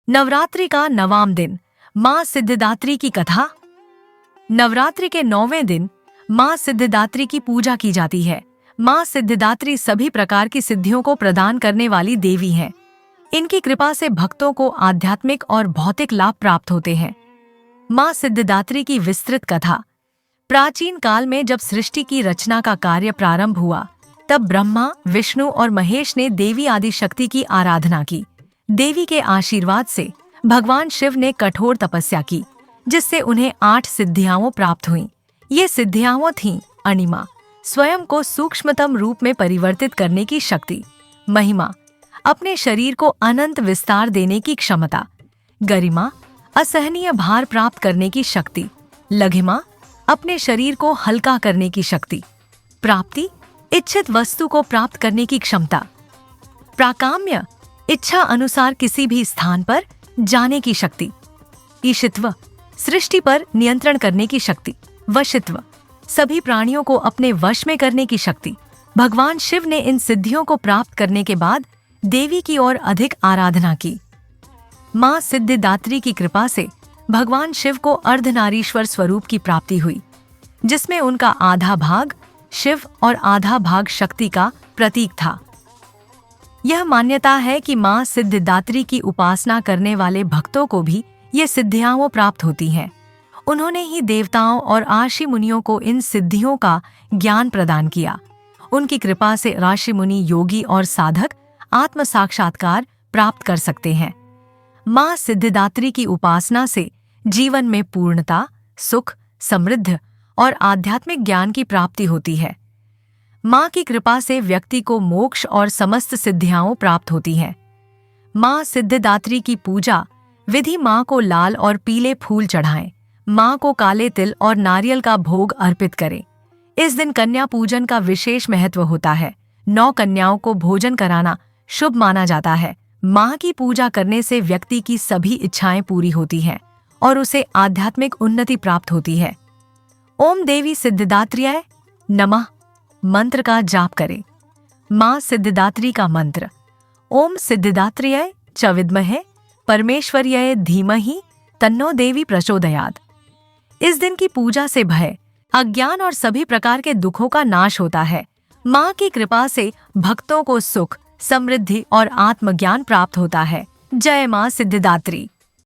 नवरात्रि का नवाम दिन, माँ सिद्धिदात्री की कथा। नवरात्रि के 9वें दिन माँ सिद्धिदात्री की पूजा की जाती है। माँ सिद्धिदात्री सभी प्रकार की सिद्धियों को प्रदान करने वाली देवी हैं। इनकी कृपा से भक्तों को आध्यात्मिक और भौतिक लाभ प्राप्त होते हैं। माँ सिद्धिदात्री की विस्तृत कथा। प्राचीन काल में जब सृष्टि की रचना का कार्य प्रारंभ हुआ, तब ब्रह्मा, विष्णु और महेश ने देवी आदिशक्ति की आराधना की। देवी के आशीर्वाद से भगवान शिव ने कठोर तपस्या की, जिससे उन्हें 8 सिद्धियां प्राप्त हुईं। ये सिद्धियां थीं: अणिमा, स्वयं को सूक्ष्मतम रूप में परिवर्तित करने की शक्ति; महिमा, अपने शरीर को अनंत विस्तार देने की क्षमता; गरिमा, असहनीय भार प्राप्त करने की शक्ति; लघिमा, अपने शरीर को हल्का करने की शक्ति; प्राप्ति, इच्छित वस्तु को प्राप्त करने की क्षमता; प्राकाम्य, इच्छा अनुसार किसी भी स्थान पर जाने की शक्ति; ईशित्व, सृष्टि पर नियंत्रण करने की शक्ति; वशित्व, सभी प्राणियों को अपने वश में करने की शक्ति। भगवान शिव ने इन सिद्धियों को प्राप्त करने के बाद देवी की ओर अधिक आराधना की। माँ सिद्धिदात्री की कृपा से भगवान शिव को अर्धनारीश्वर स्वरूप की प्राप्ति हुई, जिसमें उनका आधा भाग शिव और आधा भाग शक्ति का प्रतीक था। यह मान्यता है कि माँ सिद्धिदात्री की उपासना करने वाले भक्तों को भी ये सिद्धियां प्राप्त होती हैं। उन्होंने ही देवताओं और ऋषि मुनियों को इन सिद्धियों का ज्ञान प्रदान किया। उनकी कृपा से ऋषि मुनि, योगी और साधक आत्म साक्षात्कार प्राप्त कर सकते हैं। माँ सिद्धिदात्री की उपासना से जीवन में पूर्णता, सुख, समृद्धि और आध्यात्मिक ज्ञान की प्राप्ति होती है। माँ की कृपा से व्यक्ति को मोक्ष और समस्त सिद्धियां प्राप्त होती हैं। माँ सिद्धिदात्री की पूजा विधि: माँ को लाल और पीले फूल चढ़ाएं। माँ को काले तिल और नारियल का भोग अर्पित करें। इस दिन कन्या पूजन का विशेष महत्व होता है। 9 कन्याओं को भोजन कराना शुभ माना जाता है। माँ की पूजा करने से व्यक्ति की सभी इच्छाएं पूरी होती हैं और उसे आध्यात्मिक उन्नति प्राप्त होती है। ओम देवी सिद्धिदात्र्याय नमः मंत्र का जाप करें। माँ सिद्धिदात्री का मंत्र: ओम सिद्धिदात्र्याय च विद्महे परमेश्वर्याय धीमहि तन्नो देवी प्रचोदयात्। इस दिन की पूजा से भय, अज्ञान और सभी प्रकार के दुखों का नाश होता है। माँ की कृपा से भक्तों को सुख, समृद्धि और आत्मज्ञान प्राप्त होता है। जय माँ सिद्धिदात्री।